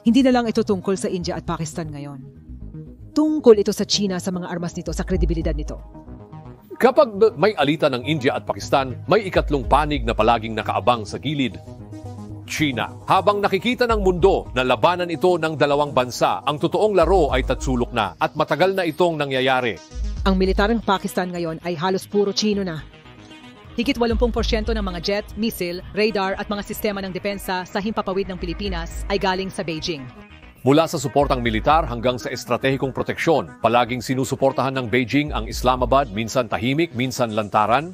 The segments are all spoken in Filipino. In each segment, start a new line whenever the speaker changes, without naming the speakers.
Hindi na lang ito tungkol sa India at Pakistan ngayon. Tungkol ito sa China sa mga armas nito, sa kredibilidad nito.
Kapag may alitan ng India at Pakistan, may ikatlong panig na palaging nakaabang sa gilid. China. Habang nakikita ng mundo na labanan ito ng dalawang bansa, ang totoong laro ay tatsulok na at matagal na itong nangyayari.
Ang militarang Pakistan ngayon ay halos puro Chino na. Higit 80% ng mga jet, missile, radar at mga sistema ng depensa sa himpapawid ng Pilipinas ay galing sa Beijing.
Mula sa suportang militar hanggang sa estratehikong proteksyon, palaging sinusuportahan ng Beijing ang Islamabad, minsan tahimik, minsan lantaran.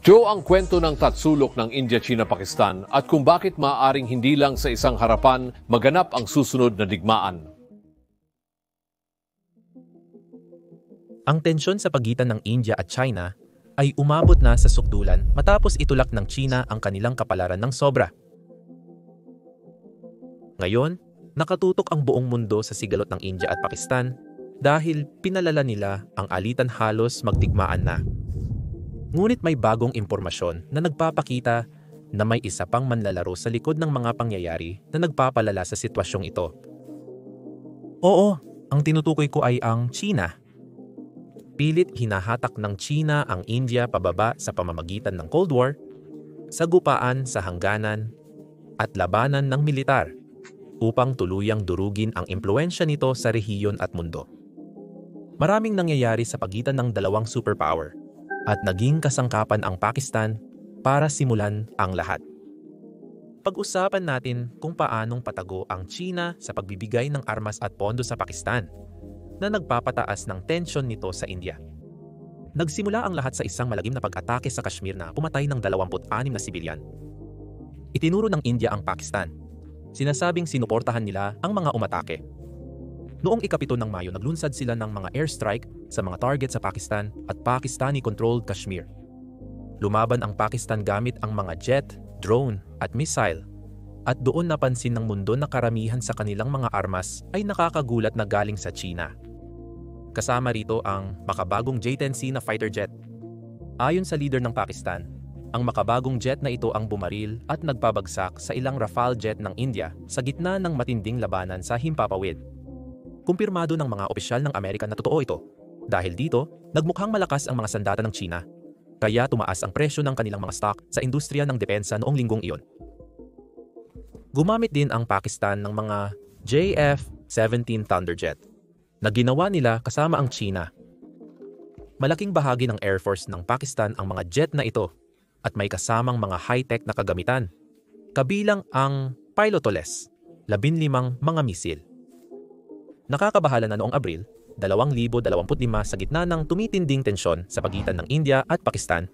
Ito ang kwento ng tatsulok ng India, China, Pakistan at kung bakit maaaring hindi lang sa isang harapan maganap ang susunod na digmaan.
Ang tensyon sa pagitan ng India at China ay umabot na sa sukdulan matapos itulak ng China ang kanilang kapalaran ng sobra. Ngayon, nakatutok ang buong mundo sa sigalot ng India at Pakistan dahil pinalala nila ang alitan halos magdigmaan na. Ngunit may bagong impormasyon na nagpapakita na may isa pang manlalaro sa likod ng mga pangyayari na nagpapalala sa sitwasyong ito. Oo, ang tinutukoy ko ay ang China. Pilit hinahatak ng China ang India pababa sa pamamagitan ng Cold War, sagupaan sa hangganan, at labanan ng militar upang tuluyang durugin ang impluwensya nito sa rehiyon at mundo. Maraming nangyayari sa pagitan ng dalawang superpower at naging kasangkapan ang Pakistan para simulan ang lahat. Pag-usapan natin kung paanong patago ang China sa pagbibigay ng armas at pondo sa Pakistan na nagpapataas ng tensyon nito sa India. Nagsimula ang lahat sa isang malagim na pag-atake sa Kashmir na pumatay ng 26 na sibilyan. Itinuro ng India ang Pakistan. Sinasabing sinuportahan nila ang mga umatake. Noong ika-7 ng Mayo, naglunsad sila ng mga airstrike sa mga target sa Pakistan at Pakistani-controlled Kashmir. Lumaban ang Pakistan gamit ang mga jet, drone at missile. At doon napansin ng mundo na karamihan sa kanilang mga armas ay nakakagulat na galing sa China. Kasama rito ang makabagong J-10C na fighter jet. Ayon sa leader ng Pakistan, ang makabagong jet na ito ang bumaril at nagpabagsak sa ilang Rafale jet ng India sa gitna ng matinding labanan sa himpapawid. Kumpirmado ng mga opisyal ng Amerika na totoo ito. Dahil dito, nagmukhang malakas ang mga sandata ng China. Kaya tumaas ang presyo ng kanilang mga stock sa industriya ng depensa noong linggong iyon. Gumamit din ang Pakistan ng mga JF-17 Thunderjet na ginawa nila kasama ang China. Malaking bahagi ng Air Force ng Pakistan ang mga jet na ito at may kasamang mga high-tech na kagamitan. Kabilang ang pilotless, 15 mga misil. Nakakabahala na noong Abril, 2025 sa gitna ng tumitinding tensyon sa pagitan ng India at Pakistan,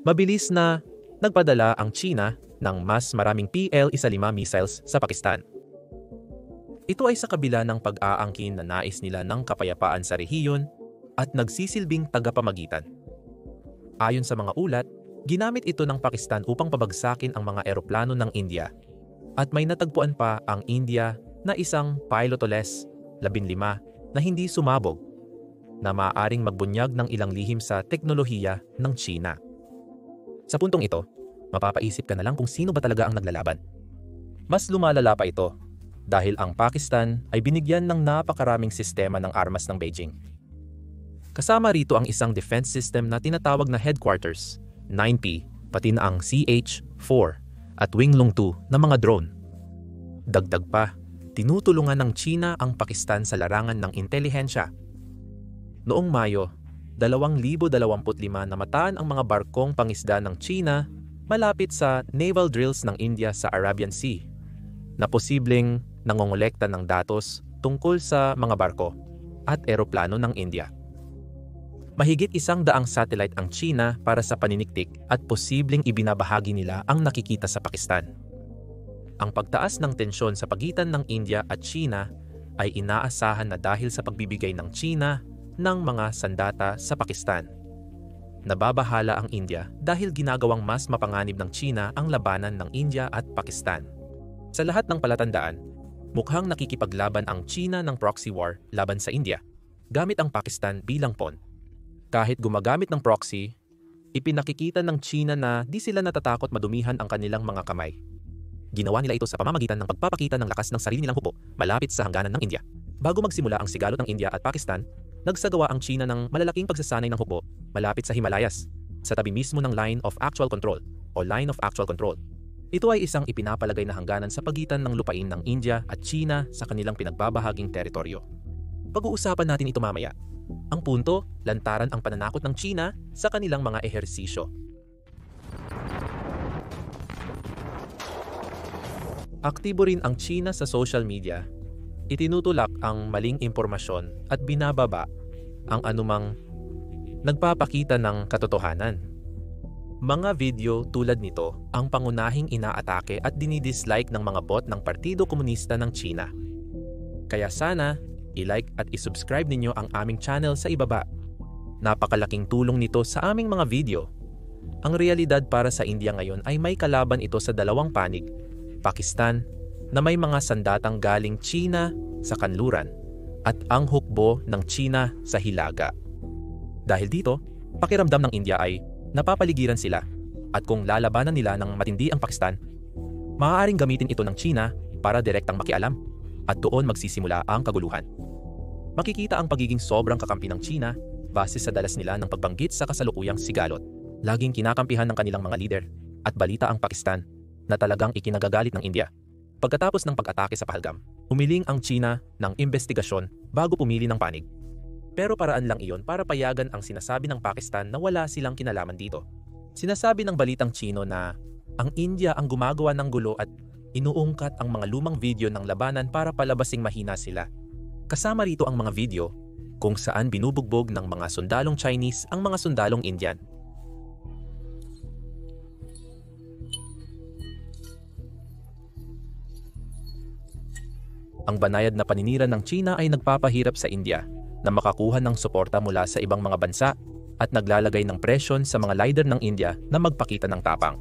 mabilis na nagpadala ang China ng mas maraming PL-15 missiles sa Pakistan. Ito ay sa kabila ng pag-aangkin na nais nila ng kapayapaan sa rehiyon at nagsisilbing tagapamagitan. Ayon sa mga ulat, ginamit ito ng Pakistan upang pabagsakin ang mga eroplano ng India at may natagpuan pa ang India na isang pilotless 15 na hindi sumabog na maaaring magbunyag ng ilang lihim sa teknolohiya ng China. Sa puntong ito, mapapaisip ka na lang kung sino ba talaga ang naglalaban. Mas lumalala pa ito dahil ang Pakistan ay binigyan ng napakaraming sistema ng armas ng Beijing. Kasama rito ang isang defense system na tinatawag na Headquarters, 9P, pati na ang CH-4 at Winglong-2 na mga drone. Dagdag pa, tinutulungan ng China ang Pakistan sa larangan ng intelihensya. Noong Mayo, 2025 namataan ang mga barkong pangisda ng China malapit sa naval drills ng India sa Arabian Sea na posibleng nangongolekta ng datos tungkol sa mga barko at eroplano ng India. Mahigit 100 satellite ang China para sa paniniktik at posibleng ibinabahagi nila ang nakikita sa Pakistan. Ang pagtaas ng tensyon sa pagitan ng India at China ay inaasahan na dahil sa pagbibigay ng China ng mga sandata sa Pakistan. Nababahala ang India dahil ginagawang mas mapanganib ng China ang labanan ng India at Pakistan. Sa lahat ng palatandaan, mukhang nakikipaglaban ang China ng proxy war laban sa India, gamit ang Pakistan bilang pawn. Kahit gumagamit ng proxy, ipinakikita ng China na di sila natatakot madumihan ang kanilang mga kamay. Ginawa nila ito sa pamamagitan ng pagpapakita ng lakas ng sarili nilang hukbo malapit sa hangganan ng India. Bago magsimula ang sigalot ng India at Pakistan, nagsagawa ang China ng malalaking pagsasanay ng hukbo malapit sa Himalayas, sa tabi mismo ng Line of Actual Control o Line of Actual Control. Ito ay isang ipinapalagay na hangganan sa pagitan ng lupain ng India at China sa kanilang pinagbabahaging teritoryo. Pag-uusapan natin ito mamaya. Ang punto, lantaran ang pananakot ng China sa kanilang mga ehersisyo. Aktibo rin ang China sa social media. Itinutulak ang maling impormasyon at binababa ang anumang nagpapakita ng katotohanan. Mga video tulad nito ang pangunahing inaatake at dinidislike ng mga bot ng Partido Komunista ng China. Kaya sana, i-like at i-subscribe ninyo ang aming channel sa ibaba. Napakalaking tulong nito sa aming mga video. Ang realidad para sa India ngayon ay may kalaban ito sa dalawang panig, Pakistan, na may mga sandatang galing China sa kanluran at ang hukbo ng China sa hilaga. Dahil dito, pakiramdam ng India ay napapaligiran sila at kung lalabanan nila ng matindi ang Pakistan, maaaring gamitin ito ng China para direktang makialam at doon magsisimula ang kaguluhan. Makikita ang pagiging sobrang kakampi ng China base sa dalas nila ng pagbanggit sa kasalukuyang sigalot. Laging kinakampihan ng kanilang mga lider at balita ang Pakistan na talagang ikinagagalit ng India. Pagkatapos ng pag-atake sa Pahalgam, humiling ang China ng investigasyon bago pumili ng panig. Pero paraan lang iyon para payagan ang sinasabi ng Pakistan na wala silang kinalaman dito. Sinasabi ng balitang Chino na ang India ang gumagawa ng gulo at inuungkat ang mga lumang video ng labanan para palabasing mahina sila. Kasama rito ang mga video kung saan binubugbog ng mga sundalong Chinese ang mga sundalong Indian. Ang banayad na paninira ng China ay nagpapahirap sa India na makakuha ng suporta mula sa ibang mga bansa at naglalagay ng presyon sa mga leader ng India na magpakita ng tapang.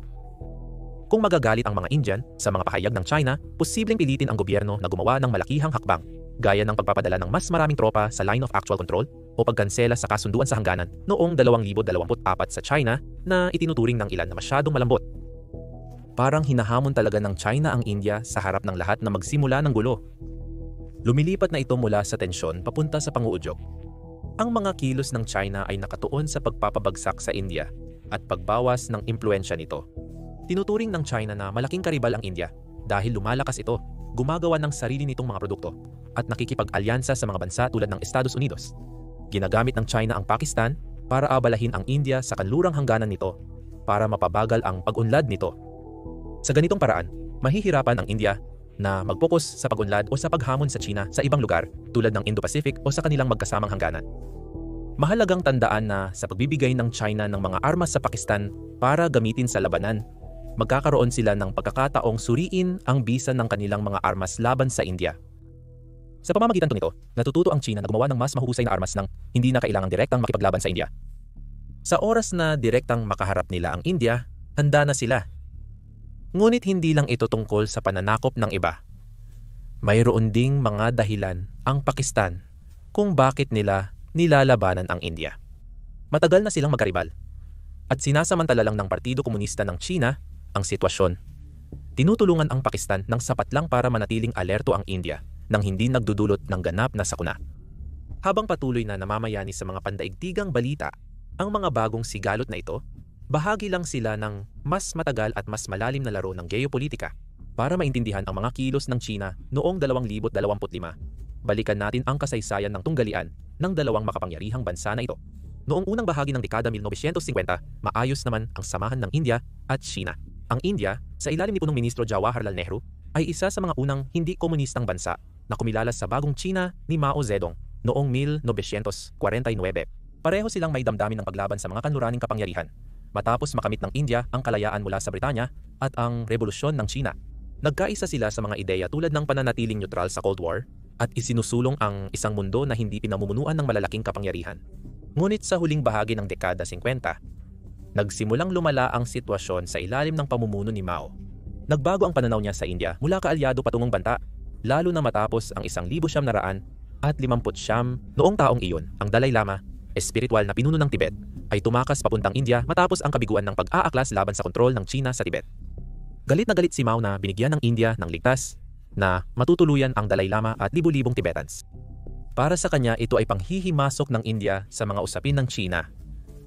Kung magagalit ang mga Indian sa mga pahayag ng China, posibleng pilitin ang gobyerno na gumawa ng malakihang hakbang gaya ng pagpapadala ng mas maraming tropa sa Line of Actual Control o pagkansela sa kasunduan sa hangganan noong 2024 sa China na itinuturing ng ilan na masyadong malambot. Parang hinahamon talaga ng China ang India sa harap ng lahat na magsimula ng gulo. Lumilipat na ito mula sa tensyon papunta sa panguudyok. Ang mga kilos ng China ay nakatuon sa pagpapabagsak sa India at pagbawas ng impluensya nito. Tinuturing ng China na malaking karibal ang India dahil lumalakas ito, gumagawa ng sarili nitong mga produkto at nakikipag-alyansa sa mga bansa tulad ng Estados Unidos. Ginagamit ng China ang Pakistan para abalahin ang India sa kanlurang hangganan nito para mapabagal ang pag-unlad nito. Sa ganitong paraan, mahihirapan ang India na mag-focus sa pag-unlad o sa paghamon sa China sa ibang lugar tulad ng Indo-Pacific o sa kanilang magkasamang hangganan. Mahalagang tandaan na sa pagbibigay ng China ng mga armas sa Pakistan para gamitin sa labanan, magkakaroon sila ng pagkakataong suriin ang bisa ng kanilang mga armas laban sa India. Sa pamamagitan nito, natututo ang China na gumawa ng mas mahusay na armas nang hindi na kailangang direktang makipaglaban sa India. Sa oras na direktang makaharap nila ang India, handa na sila. Ngunit hindi lang ito tungkol sa pananakop ng iba. Mayroon ding mga dahilan ang Pakistan kung bakit nila nilalabanan ang India. Matagal na silang magkaribal at sinasamantala lang ng Partido Komunista ng China ang sitwasyon. Tinutulungan ang Pakistan ng sapat lang para manatiling alerto ang India nang hindi nagdudulot ng ganap na sakuna. Habang patuloy na namamayani sa mga pandaigdigang balita, ang mga bagong sigalot na ito, bahagi lang sila ng mas matagal at mas malalim na laro ng geopolitika. Para maintindihan ang mga kilos ng China noong 2025, balikan natin ang kasaysayan ng tunggalian ng dalawang makapangyarihang bansa na ito. Noong unang bahagi ng dekada 1950, maayos naman ang samahan ng India at China. Ang India, sa ilalim ni punong ministro Jawaharlal Nehru, ay isa sa mga unang hindi komunistang bansa na kumilala sa bagong China ni Mao Zedong noong 1949. Pareho silang may damdamin ng paglaban sa mga kanluraning kapangyarihan matapos makamit ng India ang kalayaan mula sa Britanya at ang revolusyon ng China. Nagkaisa sila sa mga ideya tulad ng pananatiling neutral sa Cold War at isinusulong ang isang mundo na hindi pinamumunuan ng malalaking kapangyarihan. Ngunit sa huling bahagi ng dekada 50, nagsimulang lumala ang sitwasyon sa ilalim ng pamumuno ni Mao. Nagbago ang pananaw niya sa India mula kaalyado patungong banta, lalo na matapos ang 1959 noong taong iyon, ang Dalai Lama, espiritual na pinuno ng Tibet, ay tumakas papuntang India matapos ang kabiguan ng pag-aaklas laban sa kontrol ng China sa Tibet. Galit na galit si Mao na binigyan ng India ng ligtas na matutuluyan ang Dalai Lama at libu-libong Tibetans. Para sa kanya, ito ay panghihimasok ng India sa mga usapin ng China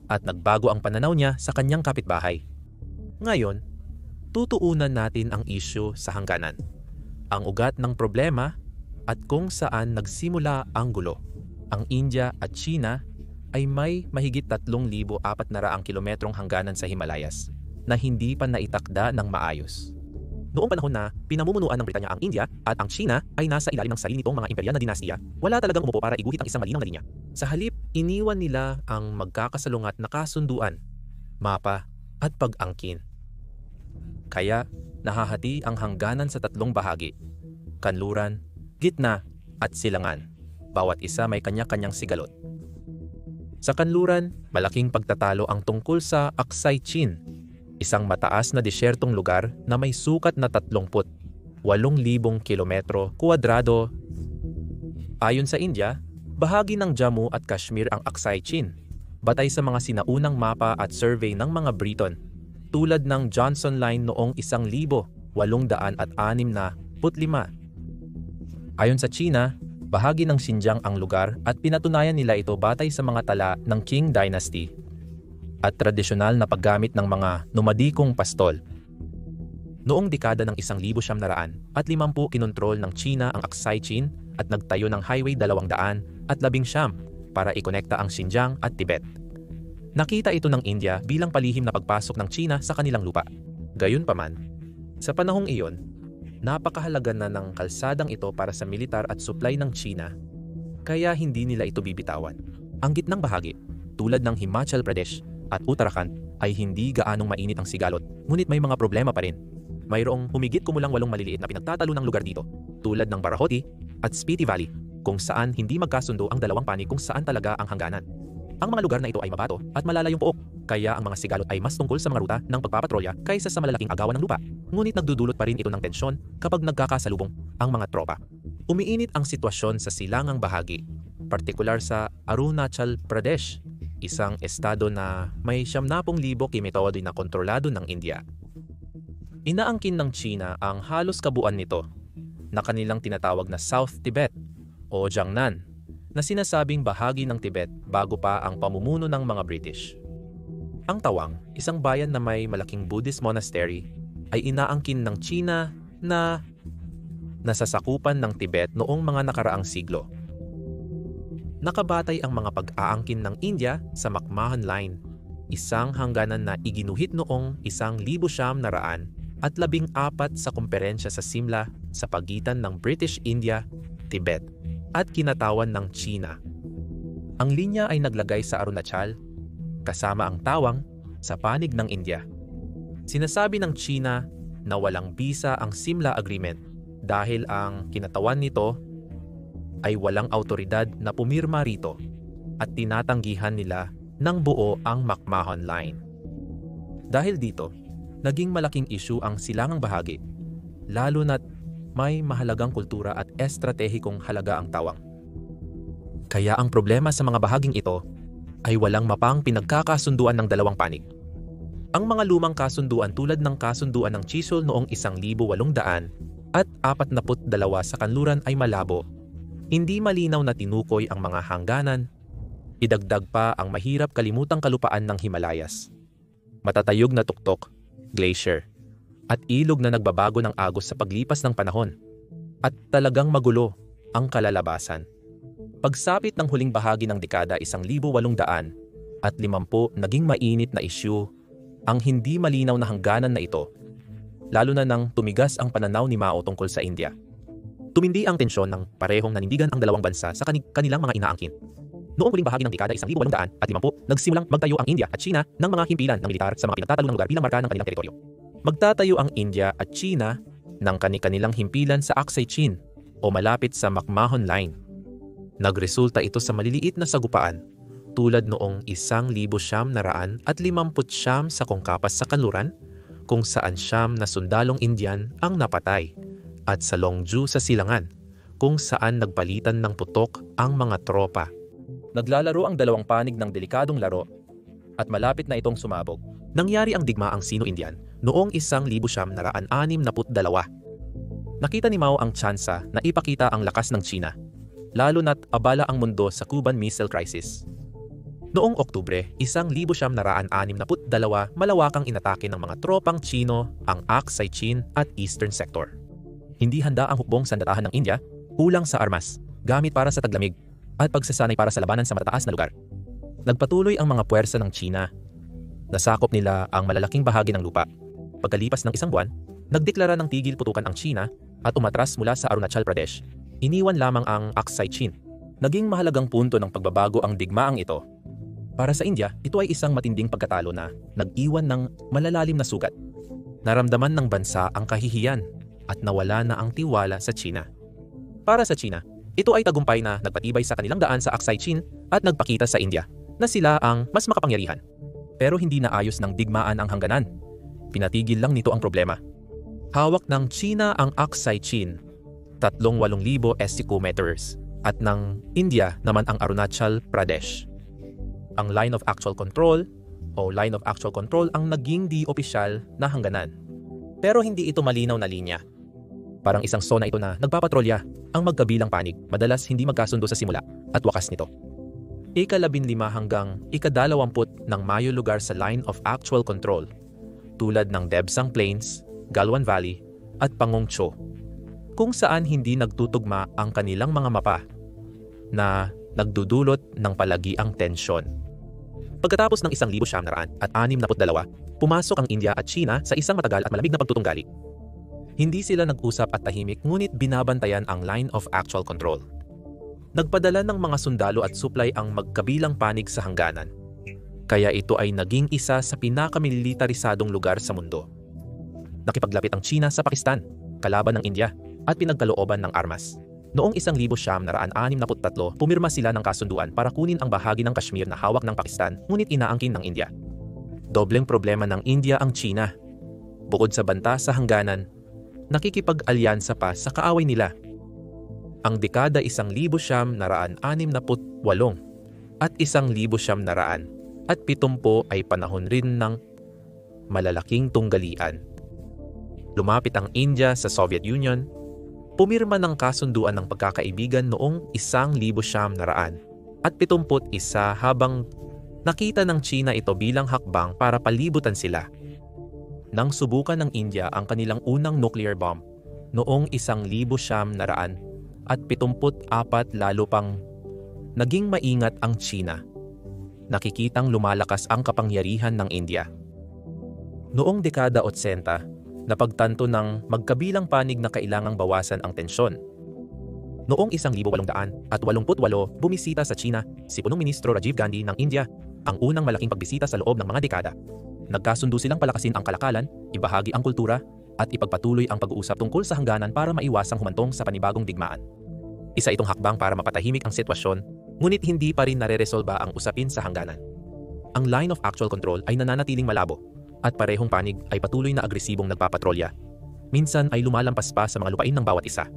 at nagbago ang pananaw niya sa kanyang kapitbahay. Ngayon, tutuunan natin ang isyu sa hangganan, ang ugat ng problema at kung saan nagsimula ang gulo. Ang India at China ay may mahigit 3,400 kilometrong hangganan sa Himalayas na hindi pa naitakda ng maayos. Noong panahon na pinamumunuan ng Britanya ang India at ang China ay nasa ilalim ng sarili nitong mga imperial na dinastiya, wala talagang umupo para iguhit ang isang malinaw na linya. Sa halip, iniwan nila ang magkakasalungat na kasunduan, mapa at pag-angkin. Kaya nahahati ang hangganan sa 3 bahagi: kanluran, gitna at silangan. Bawat isa may kanya-kanyang sigalot. Sa kanluran, malaking pagtatalo ang tungkol sa Aksai Chin, isang mataas na desyertong lugar na may sukat na 38,000 kilometro kuwadrado. Ayon sa India, bahagi ng Jammu at Kashmir ang Aksai Chin, batay sa mga sinaunang mapa at survey ng mga Briton, tulad ng Johnson Line noong 1865. Ayon sa China, bahagi ng Xinjiang ang lugar at pinatunayan nila ito batay sa mga tala ng Qing Dynasty at tradisyonal na paggamit ng mga nomadikong pastol. Noong dekada ng 1950 kinontrol ng China ang Aksai Chin at nagtayo ng Highway 211 para ikonekta ang Xinjiang at Tibet. Nakita ito ng India bilang palihim na pagpasok ng China sa kanilang lupa. Gayunpaman, sa panahong iyon, napakahalaga na ng kalsadang ito para sa militar at supply ng China, kaya hindi nila ito bibitawan. Ang gitnang bahagi, tulad ng Himachal Pradesh at Uttarakhand, ay hindi gaanong mainit ang sigalot, ngunit may mga problema pa rin. Mayroong humigit kumulang 8 maliliit na pinagtatalo ng lugar dito, tulad ng Barahoti at Spiti Valley, kung saan hindi magkasundo ang dalawang panig kung saan talaga ang hangganan. Ang mga lugar na ito ay mabato at malalayong pook, kaya ang mga sigalot ay mas tungkol sa mga ruta ng pagpapatrolya kaysa sa malalaking agawan ng lupa. Ngunit nagdudulot pa rin ito ng tensyon kapag nagkakasalubong ang mga tropa. Umiinit ang sitwasyon sa silangang bahagi, partikular sa Arunachal Pradesh, isang estado na may 70,000 kilometro na kontrolado ng India. Inaangkin ng China ang halos kabuuan nito, na kanilang tinatawag na South Tibet o Jiangnan, na sinasabing bahagi ng Tibet bago pa ang pamumuno ng mga British. Ang Tawang, isang bayan na may malaking Buddhist monastery, ay inaangkin ng China na nasasakupan ng Tibet noong mga nakaraang siglo. Nakabatay ang mga pag-aangkin ng India sa McMahon Line, isang hangganan na iginuhit noong 1914 sa komperensya sa Simla sa pagitan ng British India, Tibet, at kinatawan ng China. Ang linya ay naglagay sa Arunachal, kasama ang Tawang, sa panig ng India. Sinasabi ng China na walang bisa ang Simla Agreement dahil ang kinatawan nito ay walang autoridad na pumirma rito at tinatanggihan nila ng buo ang McMahon Line. Dahil dito, naging malaking issue ang silangang bahagi, lalo na't may mahalagang kultura at estratehikong halaga ang Tawang. Kaya ang problema sa mga bahaging ito ay walang mapang pinagkakasunduan ng dalawang panig. Ang mga lumang kasunduan tulad ng kasunduan ng Chisol noong 1800 at 42 sa kanluran ay malabo. Hindi malinaw na tinukoy ang mga hangganan. Idagdag pa ang mahirap kalimutang kalupaan ng Himalayas, matatayog na tuktok, glacier, at ilog na nagbabago ng agos sa paglipas ng panahon. At talagang magulo ang kalalabasan. Pagsapit ng huling bahagi ng dekada 1850 naging mainit na issue ang hindi malinaw na hangganan na ito, lalo na nang tumigas ang pananaw ni Mao tungkol sa India. Tumindi ang tensyon ng parehong nanindigan ang dalawang bansa sa kanilang mga inaangkin. Noong huling bahagi ng dekada 1850, nagsimulang magtayo ang India at China ng mga himpilan ng militar sa mga pinagtatalong lugar bilang marka ng kanilang teritoryo. Magtatayo ang India at China ng kanilang himpilan sa Aksai Chin o malapit sa McMahon Line. Nagresulta ito sa maliliit na sagupaan tulad noong 1959 sa Kongkapas sa kanluran, kung saan 9 na sundalong Indian ang napatay, at sa Longju sa silangan, kung saan nagpalitan ng putok ang mga tropa. Naglalaro ang dalawang panig ng delikadong laro at malapit na itong sumabog. Nangyari ang digmaang Sino-Indian noong 1962. Nakita ni Mao ang tsansa na ipakita ang lakas ng China, lalo na't abala ang mundo sa Cuban Missile Crisis. Noong Oktubre 1962, malawakang inatake ng mga tropang Chino ang Aksai Chin at Eastern Sector. Hindi handa ang hukbong sandatahan ng India, kulang sa armas, gamit para sa taglamig, at pagsasanay para sa labanan sa matataas na lugar. Nagpatuloy ang mga puwersa ng China. Nasakop nila ang malalaking bahagi ng lupa. Pagkalipas ng isang buwan, nagdeklara ng tigil putukan ang China at umatras mula sa Arunachal Pradesh. Iniwan lamang ang Aksai Chin. Naging mahalagang punto ng pagbabago ang digmaang ito. Para sa India, ito ay isang matinding pagkatalo na nag-iwan ng malalalim na sugat. Naramdaman ng bansa ang kahihiyan at nawala na ang tiwala sa China. Para sa China, ito ay tagumpay na nagpatibay sa kanilang daan sa Aksai Chin at nagpakita sa India na sila ang mas makapangyarihan. Pero hindi naayos ng digmaan ang hangganan. Pinatigil lang nito ang problema. Hawak ng China ang Aksai Chin, 38,000 SQ meters, at ng India naman ang Arunachal Pradesh. Ang Line of Actual Control o Line of Actual Control ang naging di-opisyal na hangganan. Pero hindi ito malinaw na linya. Parang isang sona ito na nagpapatrolya ang magkabilang panig, madalas hindi magkasundo sa simula at wakas nito. Ika-15 hanggang ika-20 ng Mayo lugar sa Line of Actual Control, tulad ng Debsang Plains, Galwan Valley at Pangongcho, kung saan hindi nagtutugma ang kanilang mga mapa na nagdudulot ng palagiang tensyon. Pagkatapos ng 1962, pumasok ang India at China sa isang matagal at malamig na pagtutunggali. Hindi sila nag-usap at tahimik, ngunit binabantayan ang Line of Actual Control. Nagpadala ng mga sundalo at supply ang magkabilang panig sa hangganan. Kaya ito ay naging isa sa pinakamilitarisadong lugar sa mundo. Nakipaglapit ang China sa Pakistan, kalaban ng India, at pinagkalooban ng armas. Noong 1963, pumirma sila ng kasunduan para kunin ang bahagi ng Kashmir na hawak ng Pakistan, ngunit inaangkin ng India. Dobleng problema ng India ang China. Bukod sa banta sa hangganan, nakikipag-alyansa pa sa kaaway nila. Ang dekada 1968 at 1970 ay panahon rin ng malalaking tunggalian. Lumapit ang India sa Soviet Union, pumirma ng kasunduan ng pagkakaibigan noong 1971 habang nakita ng China ito bilang hakbang para palibutan sila. Nang subukan ng India ang kanilang unang nuclear bomb noong 1974, lalo pang naging maingat ang China. Nakikitang lumalakas ang kapangyarihan ng India. Noong dekada 80, napagtanto ng magkabilang panig na kailangang bawasan ang tensyon. Noong 1888, bumisita sa China si Punong Ministro Rajiv Gandhi ng India, ang unang malaking pagbisita sa loob ng mga dekada. Nagkasundo silang palakasin ang kalakalan, ibahagi ang kultura, at ipagpatuloy ang pag-uusap tungkol sa hangganan para maiwasang humantong sa panibagong digmaan. Isa itong hakbang para mapatahimik ang sitwasyon, ngunit hindi pa rin nareresolba ang usapin sa hangganan. Ang Line of Actual Control ay nananatiling malabo, at parehong panig ay patuloy na agresibong nagpapatrolya. Minsan ay lumalampas pa sa mga lupain ng bawat isa.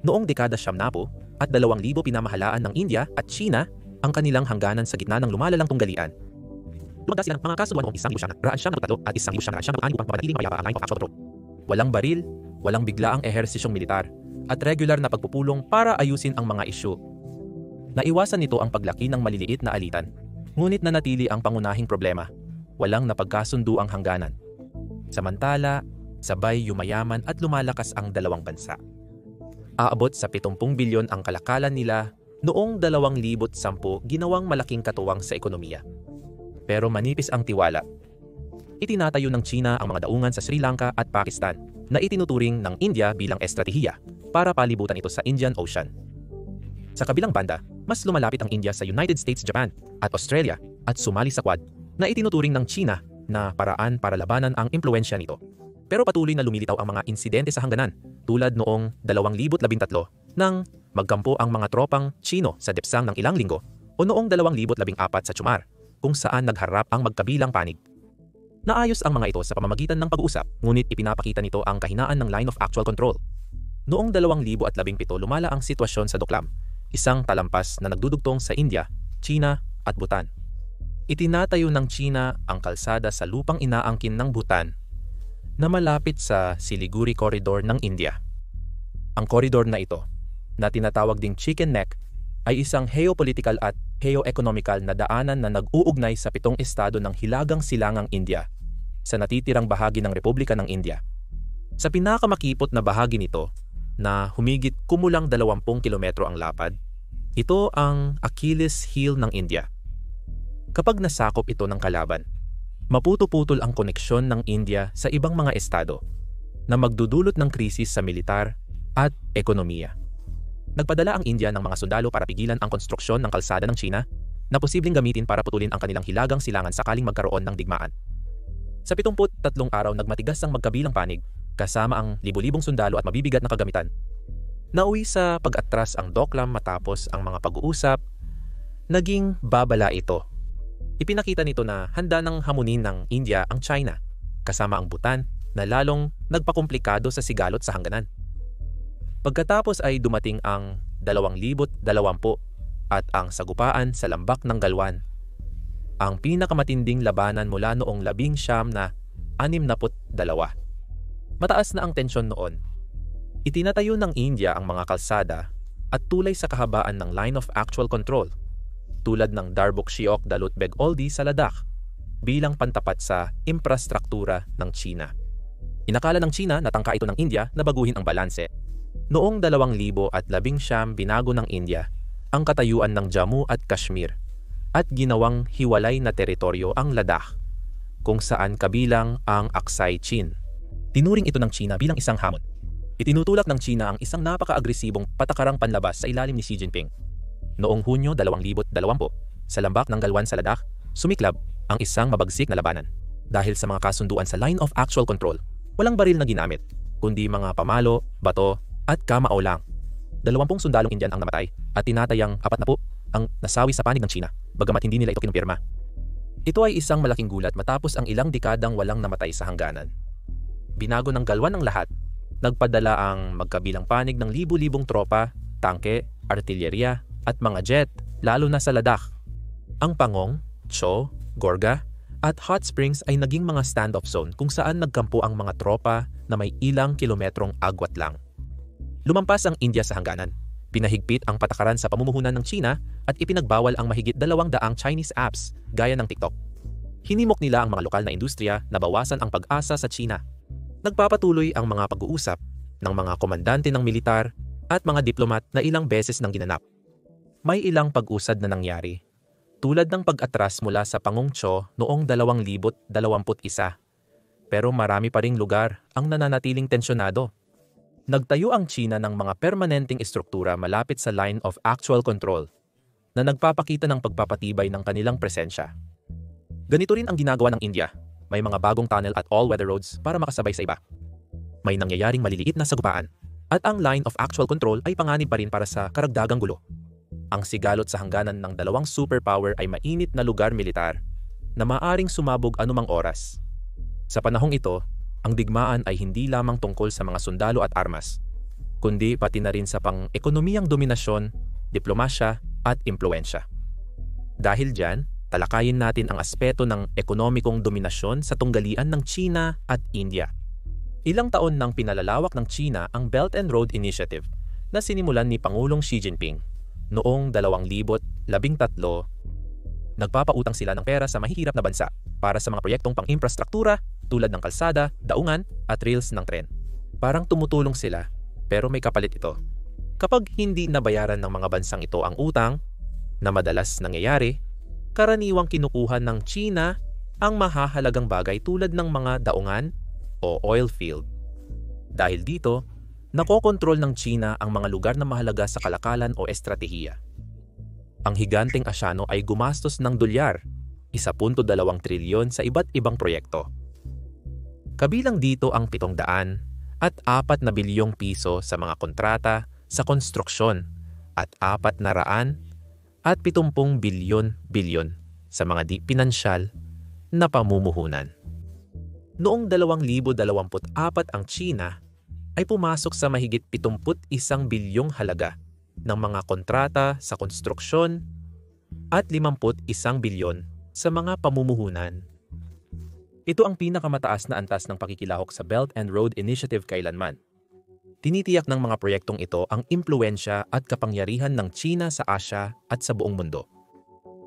Noong dekada 90 at 2,000 pinamahalaan ng India at China ang kanilang hangganan sa gitna ng lumalalang tunggalian. Lumagda silang mga kasunduan noong 1973 at 1974 upang mapanatiling mayapa ang Line of Actual Control. Walang baril, walang biglaang ehersisyong militar, at regular na pagpupulong para ayusin ang mga isyu. Naiwasan nito ang paglaki ng maliliit na alitan, ngunit nanatili ang pangunahing problema. Walang napagkasunduang hangganan. Samantala, sabay yumayaman at lumalakas ang dalawang bansa. Aabot sa 70 bilyon ang kalakalan nila noong 2010 ginawang malaking katuwang sa ekonomiya. Pero manipis ang tiwala. Itinatayo ng China ang mga daungan sa Sri Lanka at Pakistan na itinuturing ng India bilang estratehiya para palibutan ito sa Indian Ocean. Sa kabilang banda, mas lumalapit ang India sa United States, Japan at Australia at sumali sa Quad na itinuturing ng China na paraan para labanan ang impluensya nito. Pero patuloy na lumilitaw ang mga insidente sa hangganan tulad noong 2013 nang magkampo ang mga tropang Chino sa Depsang ng ilang linggo o noong 2014 sa Chumar kung saan nagharap ang magkabilang panig. Naayos ang mga ito sa pamamagitan ng pag-uusap, ngunit ipinapakita nito ang kahinaan ng Line of Actual Control. Noong 2017 lumala ang sitwasyon sa Doklam, isang talampas na nagdudugtong sa India, China at Bhutan. Itinatayo ng China ang kalsada sa lupang inaangkin ng Bhutan na malapit sa Siliguri Corridor ng India. Ang koridor na ito, na tinatawag ding Chicken Neck, ay isang geopolitical at geo-economical na daanan na nag-uugnay sa 7 estado ng Hilagang Silangang India sa natitirang bahagi ng Republika ng India. Sa pinakamakipot na bahagi nito, na humigit kumulang 20 kilometro ang lapad, ito ang Achilles heel ng India. Kapag nasakop ito ng kalaban, maputol-putol ang koneksyon ng India sa ibang mga estado na magdudulot ng krisis sa militar at ekonomiya. Nagpadala ang India ng mga sundalo para pigilan ang konstruksyon ng kalsada ng China na posibleng gamitin para putulin ang kanilang hilagang silangan sakaling magkaroon ng digmaan. Sa 73 araw nagmatigas ang magkabilang panig kasama ang libu-libong sundalo at mabibigat na kagamitan. Nauwi sa pag-atras ang Doklam matapos ang mga pag-uusap, naging babala ito. Ipinakita nito na handa ng hamunin ng India ang China kasama ang Bhutan na lalong nagpakomplikado sa sigalot sa hangganan. Pagkatapos ay dumating ang 2020 at ang sagupaan sa lambak ng Galwan. Ang pinakamatinding labanan mula noong 19 na 62. Mataas na ang tensyon noon. Itinatayo ng India ang mga kalsada at tulay sa kahabaan ng Line of Actual Control, tulad ng Darbuk-Shiok Dalutbeg Oldi sa Ladakh, bilang pantapat sa infrastruktura ng China. Inakala ng China na tangka ito ng India na baguhin ang balanse. Noong 2019 binago ng India ang katayuan ng Jammu at Kashmir at ginawang hiwalay na teritoryo ang Ladakh, kung saan kabilang ang Aksai Chin. Tinuring ito ng China bilang isang hamon. Itinutulak ng China ang isang napaka-agresibong patakarang panlabas sa ilalim ni Xi Jinping. Noong Hunyo 2020, sa lambak ng Galwan sa Ladakh, sumiklab ang isang mabagsik na labanan. Dahil sa mga kasunduan sa Line of Actual Control, walang baril na ginamit, kundi mga pamalo, bato, at kamao lang. 20 sundalong Indian ang namatay at tinatayang 40 ang nasawi sa panig ng China, bagamat hindi nila ito kinumpirma. Ito ay isang malaking gulat matapos ang ilang dekadang walang namatay sa hangganan. Binago ng Galwan ang lahat. Nagpadala ang magkabilang panig ng libu-libong tropa, tangke, artilyerya at mga jet, lalo na sa Ladakh. Ang Pangong, Cho, Gorga at Hot Springs ay naging mga standoff zone kung saan nagkampo ang mga tropa na may ilang kilometrong agwat lang. Lumampas ang India sa hangganan. Pinahigpit ang patakaran sa pamumuhunan ng China at ipinagbawal ang mahigit 200 Chinese apps gaya ng TikTok. Hinimok nila ang mga lokal na industriya na bawasan ang pag-asa sa China. Nagpapatuloy ang mga pag-uusap ng mga komandante ng militar at mga diplomat na ilang beses nang ginanap. May ilang pag-usad na nangyari, tulad ng pag-atras mula sa Pangong Cho noong 2021. Pero marami pa ring lugar ang nananatiling tensyonado. Nagtayo ang China ng mga permanenteng istruktura malapit sa Line of Actual Control na nagpapakita ng pagpapatibay ng kanilang presensya. Ganito rin ang ginagawa ng India. May mga bagong tunnel at all-weather roads para makasabay sa iba. May nangyayaring maliliit na sagupaan at ang Line of Actual Control ay panganib pa rin para sa karagdagang gulo. Ang sigalot sa hangganan ng dalawang superpower ay mainit na lugar militar na maaring sumabog anumang oras. Sa panahong ito, ang digmaan ay hindi lamang tungkol sa mga sundalo at armas, kundi pati na rin sa pang-ekonomiyang dominasyon, diplomasya at impluensya. Dahil dyan, talakayin natin ang aspeto ng ekonomikong dominasyon sa tunggalian ng China at India. Ilang taon nang pinalalawak ng China ang Belt and Road Initiative na sinimulan ni Pangulong Xi Jinping noong 2013. Nagpapautang sila ng pera sa mahihirap na bansa para sa mga proyektong pang-infrastruktura tulad ng kalsada, daungan at rails ng tren. Parang tumutulong sila, pero may kapalit ito. Kapag hindi nabayaran ng mga bansang ito ang utang, na madalas nangyayari, karaniwang kinukuha ng China ang mahahalagang bagay tulad ng mga daungan o oil field. Dahil dito, nakokontrol ng China ang mga lugar na mahalaga sa kalakalan o estratehiya. Ang higanteng Asyano ay gumastos ng dolyar, 1.2 trilyon sa iba't ibang proyekto. Kabilang dito ang 700 at 4 na bilyong piso sa mga kontrata sa konstruksyon at 400 at 70 bilyon sa mga di-pinansyal na pamumuhunan. Noong 2024 ang China ay pumasok sa mahigit 71 bilyong halaga ng mga kontrata sa konstruksyon at 51 bilyon sa mga pamumuhunan. Ito ang pinakamataas na antas ng pakikilahok sa Belt and Road Initiative kailanman. Tinitiyak ng mga proyektong ito ang impluwensya at kapangyarihan ng China sa Asya at sa buong mundo.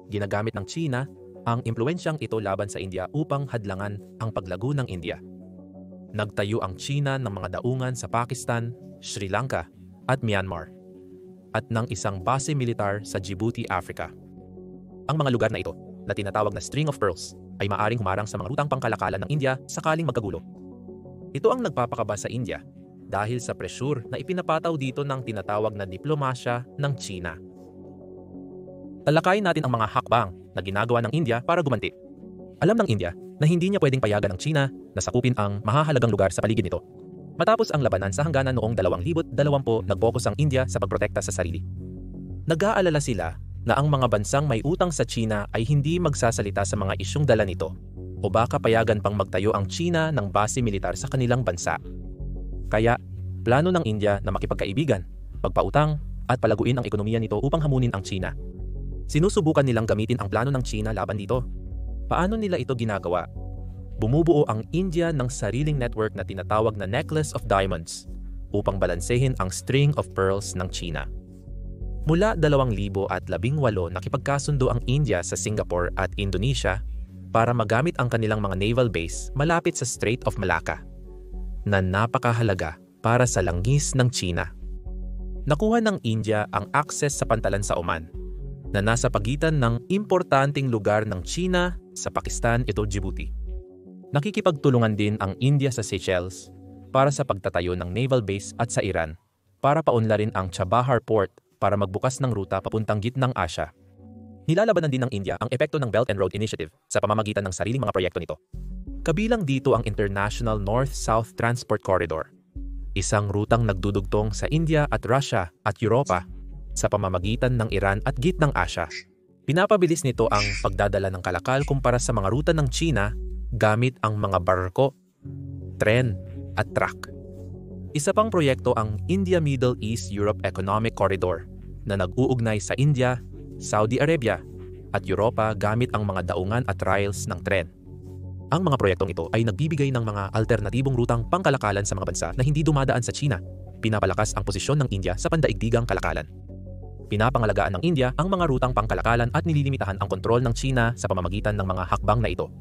Ginagamit ng China ang impluwensyang ito laban sa India upang hadlangan ang paglago ng India. Nagtayo ang China ng mga daungan sa Pakistan, Sri Lanka at Myanmar at ng isang base militar sa Djibouti, Africa. Ang mga lugar na ito, na tinatawag na String of Pearls, ay maaring humarang sa mga rutang pangkalakalan ng India sakaling magkagulo. Ito ang nagpapakaba sa India dahil sa presyur na ipinapataw dito ng tinatawag na diplomasya ng China. Talakayin natin ang mga hakbang na ginagawa ng India para gumanti. Alam ng India na hindi niya pwedeng payagan ng China na sakupin ang mahahalagang lugar sa paligid nito. Matapos ang labanan sa hangganan noong 2020, nag-focus ang India sa pagprotekta sa sarili. Nag-aalala sila na ang mga bansang may utang sa China ay hindi magsasalita sa mga isyung dala nito o baka payagan pang magtayo ang China ng base militar sa kanilang bansa. Kaya, plano ng India na makipagkaibigan, pagpautang at palaguin ang ekonomiya nito upang hamunin ang China. Sinusubukan nilang gamitin ang plano ng China laban dito. Paano nila ito ginagawa? Bumubuo ang India ng sariling network na tinatawag na Necklace of Diamonds upang balansehin ang String of Pearls ng China. Mula 2018 nakipagkasundo ang India sa Singapore at Indonesia para magamit ang kanilang mga naval base malapit sa Strait of Malacca na napakahalaga para sa langis ng China. Nakuha ng India ang access sa pantalan sa Oman na nasa pagitan ng importanteng lugar ng China sa Pakistan, ito Djibouti. Nakikipagtulungan din ang India sa Seychelles para sa pagtatayo ng naval base at sa Iran para paunlarin ang Chabahar Port para magbukas ng ruta papuntang gitnang Asya. Nilalabanan din ng India ang epekto ng Belt and Road Initiative sa pamamagitan ng sariling mga proyekto nito. Kabilang dito ang International North-South Transport Corridor, isang rutang nagdudugtong sa India at Russia at Europa sa pamamagitan ng Iran at gitnang Asya. Pinapabilis nito ang pagdadala ng kalakal kumpara sa mga ruta ng China gamit ang mga barko, tren at truck. Isa pang proyekto ang India-Middle East-Europe Economic Corridor na nag-uugnay sa India, Saudi Arabia at Europa gamit ang mga daungan at rails ng tren. Ang mga proyektong ito ay nagbibigay ng mga alternatibong rutang pangkalakalan sa mga bansa na hindi dumadaan sa China. Pinapalakas ang posisyon ng India sa pandaigdigang kalakalan. Pinapangalagaan ng India ang mga rutang pangkalakalan at nililimitahan ang kontrol ng China sa pamamagitan ng mga hakbang na ito.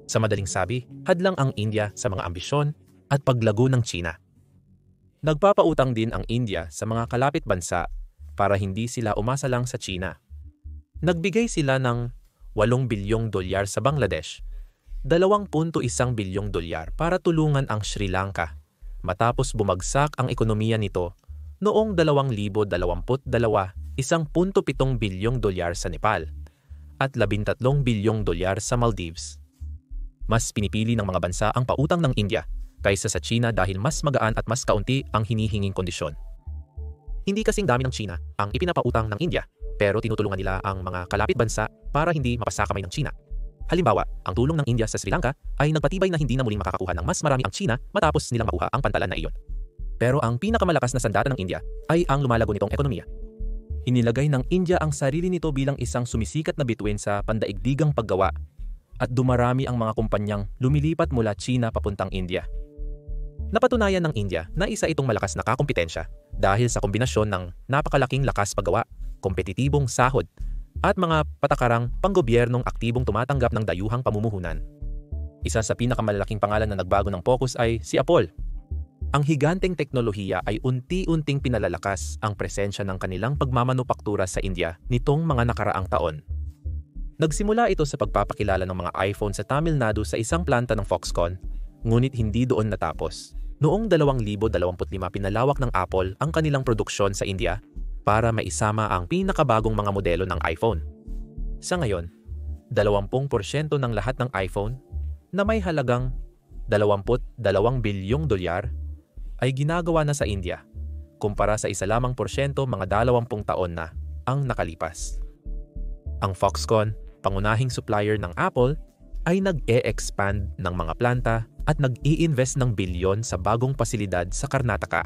Sa madaling sabi, hadlang ang India sa mga ambisyon at paglago ng China. Nagpapautang din ang India sa mga kalapit bansa para hindi sila umasa lang sa China. Nagbigay sila ng $8 bilyong sa Bangladesh, $2.1 bilyong para tulungan ang Sri Lanka matapos bumagsak ang ekonomiya nito noong 2022, $1.7 bilyong sa Nepal at $13 bilyong sa Maldives. Mas pinipili ng mga bansa ang pautang ng India kaysa sa China dahil mas magaan at mas kaunti ang hinihinging kondisyon. Hindi kasing dami ng China ang ipinapautang ng India, pero tinutulungan nila ang mga kalapit bansa para hindi mapasakamay ng China. Halimbawa, ang tulong ng India sa Sri Lanka ay nagpatibay na hindi na muling makakakuha ng mas marami ang China matapos nilang makuha ang pantalan na iyon. Pero ang pinakamalakas na sandata ng India ay ang lumalago nitong ekonomiya. Inilagay ng India ang sarili nito bilang isang sumisikat na bituin sa pandaigdigang paggawa at dumarami ang mga kumpanyang lumilipat mula China papuntang India. Napatunayan ng India na isa itong malakas na kakompetensya dahil sa kombinasyon ng napakalaking lakas paggawa, kompetitibong sahod, at mga patakarang panggobyernong aktibong tumatanggap ng dayuhang pamumuhunan. Isa sa pinakamalaking pangalan na nagbago ng focus ay si Apple. Ang higanteng teknolohiya ay unti-unting pinalalakas ang presensya ng kanilang pagmamanupaktura sa India nitong mga nakaraang taon. Nagsimula ito sa pagpapakilala ng mga iPhone sa Tamil Nadu sa isang planta ng Foxconn, ngunit hindi doon natapos. Noong 2025 pinalawak ng Apple ang kanilang produksyon sa India para maisama ang pinakabagong mga modelo ng iPhone. Sa ngayon, 20% ng lahat ng iPhone na may halagang $22 bilyong ay ginagawa na sa India, kumpara sa isa lamang porsyento mga 20 taon na ang nakalipas. Ang Foxconn, pangunahing supplier ng Apple, ay nag-e-expand ng mga planta at nag-i-invest ng bilyon sa bagong pasilidad sa Karnataka.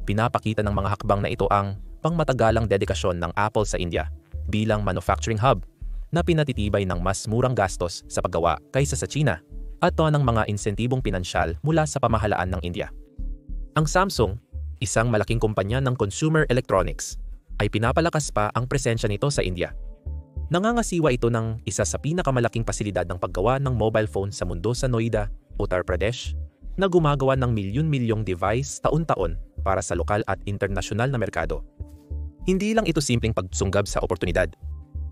Pinapakita ng mga hakbang na ito ang pangmatagalang dedikasyon ng Apple sa India bilang manufacturing hub na pinatitibay ng mas murang gastos sa paggawa kaysa sa China at ng mga insentibong pinansyal mula sa pamahalaan ng India. Ang Samsung, isang malaking kumpanya ng consumer electronics, ay pinapalakas pa ang presensya nito sa India. Nangangasiwa ito ng isa sa pinakamalaking pasilidad ng paggawa ng mobile phone sa mundo sa Noida, Uttar Pradesh, na gumagawa ng milyon-milyong device taon-taon para sa lokal at internasyonal na merkado. Hindi lang ito simpleng pagsunggab sa oportunidad.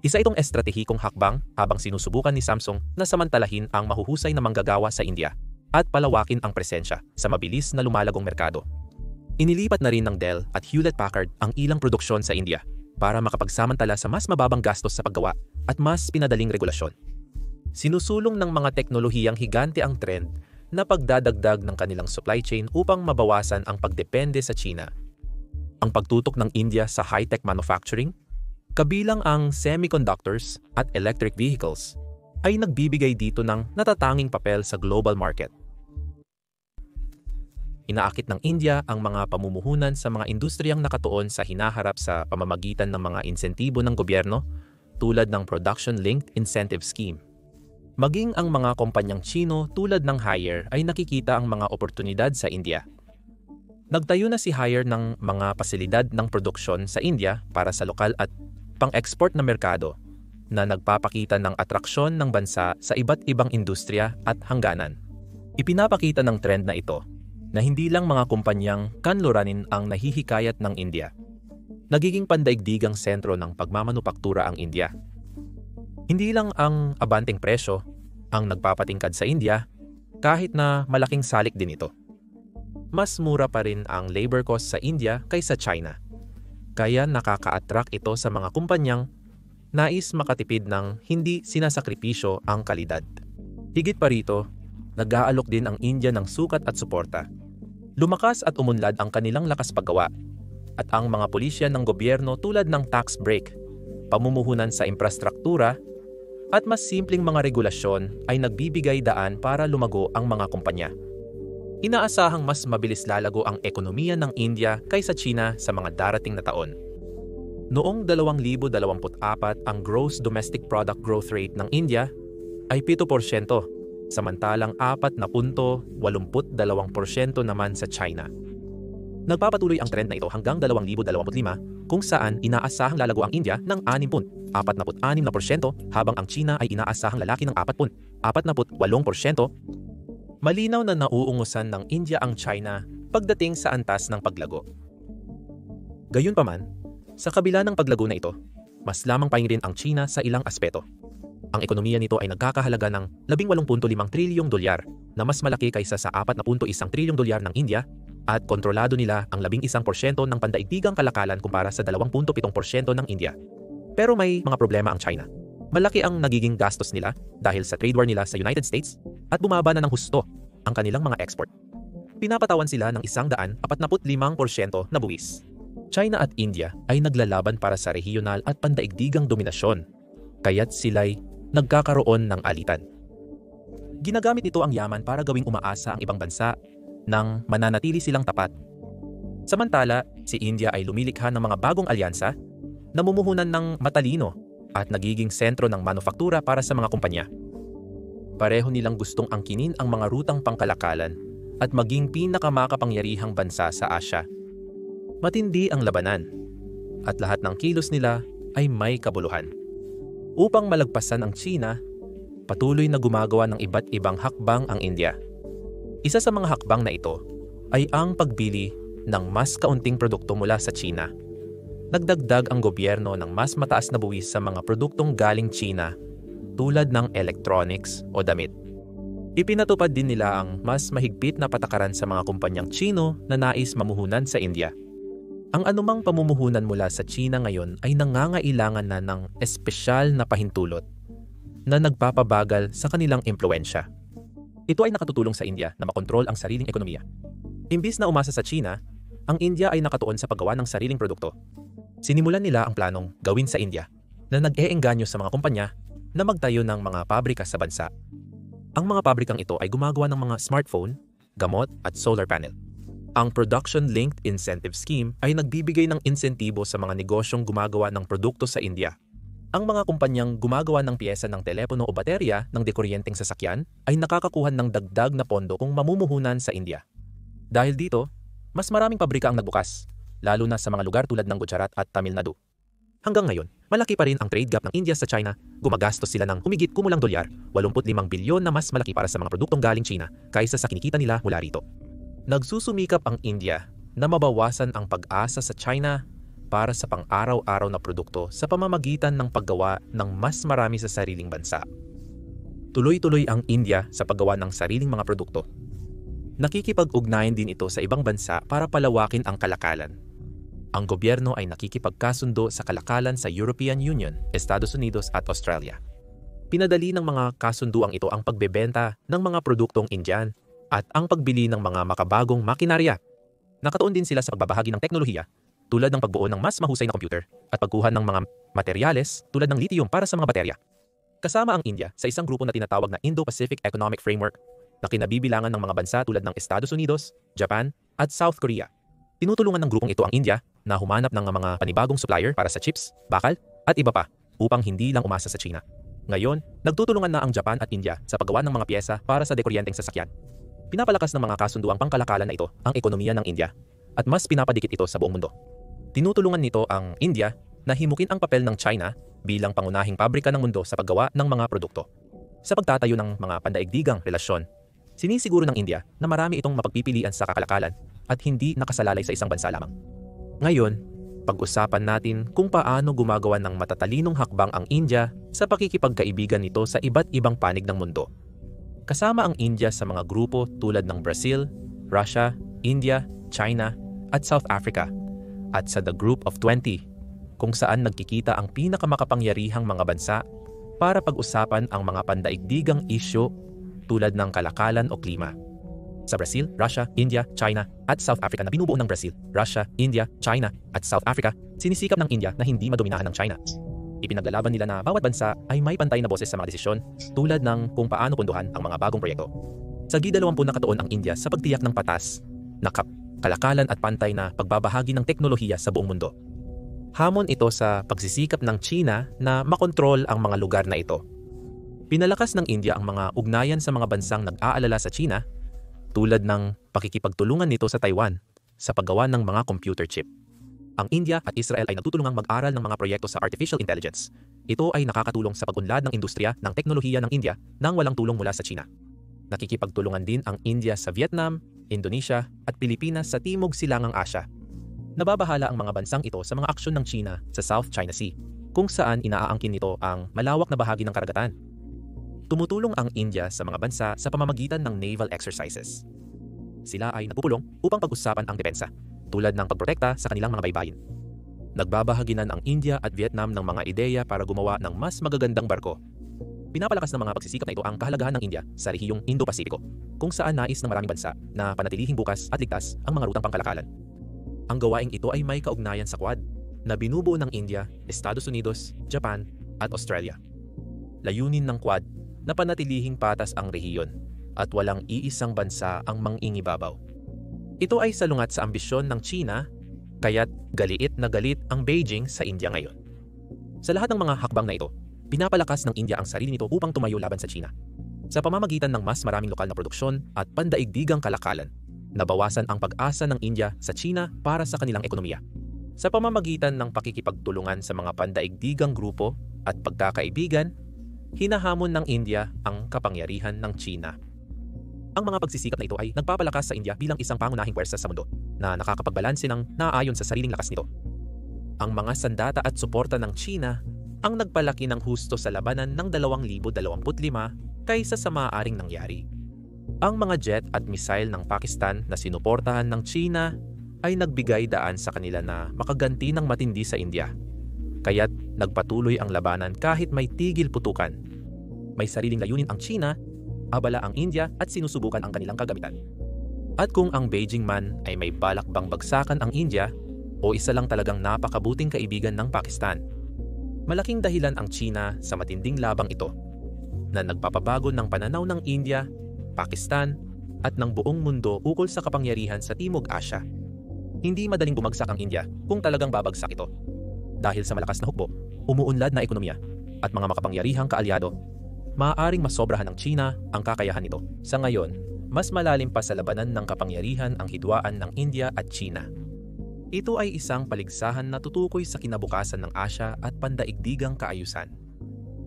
Isa itong estratehikong hakbang habang sinusubukan ni Samsung na samantalahin ang mahuhusay na manggagawa sa India at palawakin ang presensya sa mabilis na lumalagong merkado. Inilipat na rin ng Dell at Hewlett-Packard ang ilang produksyon sa India para makapagsamantala sa mas mababang gastos sa paggawa at mas pinadaling regulasyon. Sinusulong ng mga teknolohiyang higante ang trend na pagdadagdag ng kanilang supply chain upang mabawasan ang pagdepende sa China. Ang pagtutok ng India sa high-tech manufacturing, kabilang ang semiconductors at electric vehicles, ay nagbibigay dito ng natatanging papel sa global market. Inaakit ng India ang mga pamumuhunan sa mga industriyang nakatuon sa hinaharap sa pamamagitan ng mga insentibo ng gobyerno tulad ng Production-Linked Incentive Scheme. Maging ang mga kumpanyang Chino tulad ng Haier ay nakikita ang mga oportunidad sa India. Nagtayo na si Haier ng mga pasilidad ng produksyon sa India para sa lokal at pang-export na merkado na nagpapakita ng atraksyon ng bansa sa iba't ibang industriya at hangganan. Ipinapakita ng trend na ito na hindi lang mga kumpanyang kanluranin ang nahihikayat ng India. Nagiging pandaigdigang sentro ng pagmamanupaktura ang India. Hindi lang ang abanteng presyo ang nagpapatingkad sa India, kahit na malaking salik din ito. Mas mura pa rin ang labor cost sa India kaysa China. Kaya nakaka-attract ito sa mga kumpanyang nais makatipid ng hindi sinasakripisyo ang kalidad. Higit pa rito, nag-aalok din ang India ng sukat at suporta. Lumakas at umunlad ang kanilang lakas paggawa at ang mga pulisya ng gobyerno tulad ng tax break, pamumuhunan sa infrastruktura at mas simpleng mga regulasyon ay nagbibigay daan para lumago ang mga kumpanya. Inaasahang mas mabilis lalago ang ekonomiya ng India kaysa China sa mga darating na taon. Noong 2024, ang gross domestic product growth rate ng India ay 7%, samantalang 4.82% naman sa China. Nagpapatuloy ang trend na ito hanggang 2025 kung saan inaasahang lalago ang India ng 6.46% habang ang China ay inaasahang lalaki ng 4.48%. Malinaw na nauungusan ng India ang China pagdating sa antas ng paglago. Gayunpaman, sa kabila ng paglago na ito, mas lamang paingin ang China sa ilang aspeto. Ang ekonomiya nito ay nagkakahalaga ng $18.5 trilyong na mas malaki kaysa sa $4.1 trilyong ng India at kontrolado nila ang 11% ng pandaigdigang kalakalan kumpara sa 2.7% ng India. Pero may mga problema ang China. Malaki ang nagiging gastos nila dahil sa trade war nila sa United States at bumaba na ng husto ang kanilang mga export. Pinapatawan sila ng 145% na buwis. China at India ay naglalaban para sa regional at pandaigdigang dominasyon, kaya't sila'y nagkakaroon ng alitan. Ginagamit nito ang yaman para gawing umaasa ang ibang bansa nang mananatili silang tapat. Samantala, si India ay lumilikha ng mga bagong alyansa, namumuhunan ng matalino at nagiging sentro ng manufaktura para sa mga kumpanya. Pareho nilang gustong angkinin ang mga rutang pangkalakalan at maging pinakamakapangyarihang bansa sa Asya. Matindi ang labanan at lahat ng kilos nila ay may kabuluhan. Upang malagpasan ang China, patuloy na gumagawa ng iba't ibang hakbang ang India. Isa sa mga hakbang na ito ay ang pagbili ng mas kaunting produkto mula sa China. Nagdagdag ang gobyerno ng mas mataas na buwis sa mga produktong galing China tulad ng electronics o damit. Ipinatupad din nila ang mas mahigpit na patakaran sa mga kumpanyang Chino na nais mamuhunan sa India. Ang anumang pamumuhunan mula sa China ngayon ay nangangailangan na ng espesyal na pahintulot na nagpapabagal sa kanilang impluwensya. Ito ay nakatutulong sa India na makontrol ang sariling ekonomiya. Imbis na umasa sa China, ang India ay nakatuon sa paggawa ng sariling produkto. Sinimulan nila ang planong gawin sa India na nag-eengganyo sa mga kumpanya na magtayo ng mga pabrika sa bansa. Ang mga pabrikang ito ay gumagawa ng mga smartphone, gamot at solar panel. Ang Production-Linked Incentive Scheme ay nagbibigay ng insentibo sa mga negosyong gumagawa ng produkto sa India. Ang mga kumpanyang gumagawa ng piyesa ng telepono o baterya ng dekuryenteng sasakyan ay nakakakuha ng dagdag na pondo kung mamumuhunan sa India. Dahil dito, mas maraming pabrika ang nagbukas, lalo na sa mga lugar tulad ng Gujarat at Tamil Nadu. Hanggang ngayon, malaki pa rin ang trade gap ng India sa China. Gumagastos sila ng humigit kumulang dolyar, 85 bilyon na mas malaki para sa mga produktong galing China kaysa sa kinikita nila mula rito. Nagsusumikap ang India na mabawasan ang pag-asa sa China para sa pang-araw-araw na produkto sa pamamagitan ng paggawa ng mas marami sa sariling bansa. Tuloy-tuloy ang India sa paggawa ng sariling mga produkto. Nakikipag-ugnayan din ito sa ibang bansa para palawakin ang kalakalan. Ang gobyerno ay nakikipagkasundo sa kalakalan sa European Union, Estados Unidos at Australia. Pinadali ng mga kasunduang ito ang pagbebenta ng mga produktong Indian at ang pagbili ng mga makabagong makinarya. Nakatuon din sila sa pagbabahagi ng teknolohiya tulad ng pagbuo ng mas mahusay na computer at pagkuha ng mga materyales tulad ng lithium para sa mga baterya. Kasama ang India sa isang grupo na tinatawag na Indo-Pacific Economic Framework na kinabibilangan ng mga bansa tulad ng Estados Unidos, Japan at South Korea. Tinutulungan ng grupong ito ang India na humanap ng mga panibagong supplier para sa chips, bakal at iba pa upang hindi lang umasa sa China. Ngayon, nagtutulungan na ang Japan at India sa paggawa ng mga piyesa para sa dekuryenteng sasakyan. Pinapalakas ng mga kasunduang pangkalakalan na ito ang ekonomiya ng India at mas pinapadikit ito sa buong mundo. Tinutulungan nito ang India na himukin ang papel ng China bilang pangunahing pabrika ng mundo sa paggawa ng mga produkto. Sa pagtatayo ng mga pandaigdigang relasyon, sinisiguro ng India na marami itong mapagpipilian sa kakalakalan at hindi nakasalalay sa isang bansa lamang. Ngayon, pag-usapan natin kung paano gumagawa ng matatalinong hakbang ang India sa pakikipagkaibigan nito sa iba't ibang panig ng mundo. Kasama ang India sa mga grupo tulad ng Brazil, Russia, India, China at South Africa, at sa The Group of 20, kung saan nagkikita ang pinakamakapangyarihang mga bansa para pag-usapan ang mga pandaigdigang isyu tulad ng kalakalan o klima. Sa Brazil, Russia, India, China at South Africa na binubuo ng Brazil, Russia, India, China at South Africa, sinisikap ng India na hindi madominahan ng China. Ipinaglalaban nila na bawat bansa ay may pantay na boses sa mga desisyon tulad ng kung paano punduhan ang mga bagong proyekto. Sa G20 nakatuon ang India sa pagtiyak ng patas na kalakalan at pantay na pagbabahagi ng teknolohiya sa buong mundo. Hamon ito sa pagsisikap ng China na makontrol ang mga lugar na ito. Pinalakas ng India ang mga ugnayan sa mga bansang nag-aalala sa China tulad ng pakikipagtulungan nito sa Taiwan sa paggawa ng mga computer chip. Ang India at Israel ay nagtutulungang mag-aral ng mga proyekto sa artificial intelligence. Ito ay nakakatulong sa pag-unlad ng industriya ng teknolohiya ng India nang walang tulong mula sa China. Nakikipagtulungan din ang India sa Vietnam, Indonesia at Pilipinas sa Timog Silangang Asya. Nababahala ang mga bansang ito sa mga aksyon ng China sa South China Sea, kung saan inaaangkin nito ang malawak na bahagi ng karagatan. Tumutulong ang India sa mga bansa sa pamamagitan ng naval exercises. Sila ay nagpupulong upang pag-usapan ang depensa, tulad ng pagprotekta sa kanilang mga baybayin. Nagbabahaginan ang India at Vietnam ng mga ideya para gumawa ng mas magagandang barko. Pinapalakas ng mga pagsisikap na ito ang kahalagahan ng India sa rehiyong Indo-Pasipiko, kung saan nais ng maraming bansa na panatilihing bukas at ligtas ang mga rutang pangkalakalan. Ang gawaing ito ay may kaugnayan sa Quad na binubuo ng India, Estados Unidos, Japan at Australia. Layunin ng Quad na panatilihing patas ang rehiyon at walang iisang bansa ang mangingibabaw. Ito ay salungat sa ambisyon ng China, kaya't galit na galit ang Beijing sa India ngayon. Sa lahat ng mga hakbang na ito, pinapalakas ng India ang sarili nito upang tumayo laban sa China. Sa pamamagitan ng mas maraming lokal na produksyon at pandaigdigang kalakalan, nabawasan ang pag-asa ng India sa China para sa kanilang ekonomiya. Sa pamamagitan ng pakikipagtulungan sa mga pandaigdigang grupo at pagkakaibigan, hinahamon ng India ang kapangyarihan ng China. Ang mga pagsisikap na ito ay nagpapalakas sa India bilang isang pangunahing puwersa sa mundo na nakakapagbalanse ng naaayon sa sariling lakas nito. Ang mga sandata at suporta ng China ang nagpalaki ng husto sa labanan ng 2025 kaysa sa maaaring nangyari. Ang mga jet at missile ng Pakistan na sinuportahan ng China ay nagbigay daan sa kanila na makaganti ng matindi sa India. Kaya't nagpatuloy ang labanan kahit may tigil putukan. May sariling layunin ang China, abala ang India at sinusubukan ang kanilang kagamitan. At kung ang Beijing man ay may balak bang bagsakan ang India o isa lang talagang napakabuting kaibigan ng Pakistan, malaking dahilan ang China sa matinding labang ito na nagpapabago ng pananaw ng India, Pakistan at ng buong mundo ukol sa kapangyarihan sa Timog Asya. Hindi madaling bumagsak ang India kung talagang babagsak ito. Dahil sa malakas na hukbo, umuunlad na ekonomiya, at mga makapangyarihang kaalyado, maaaring masobrahan ng China ang kakayahan nito. Sa ngayon, mas malalim pa sa labanan ng kapangyarihan ang hidwaan ng India at China. Ito ay isang paligsahan na tutukoy sa kinabukasan ng Asya at pandaigdigang kaayusan.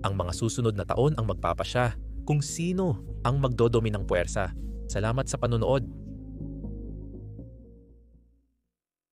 Ang mga susunod na taon ang magpapasya kung sino ang magdodominang puwersa. Salamat sa panonood.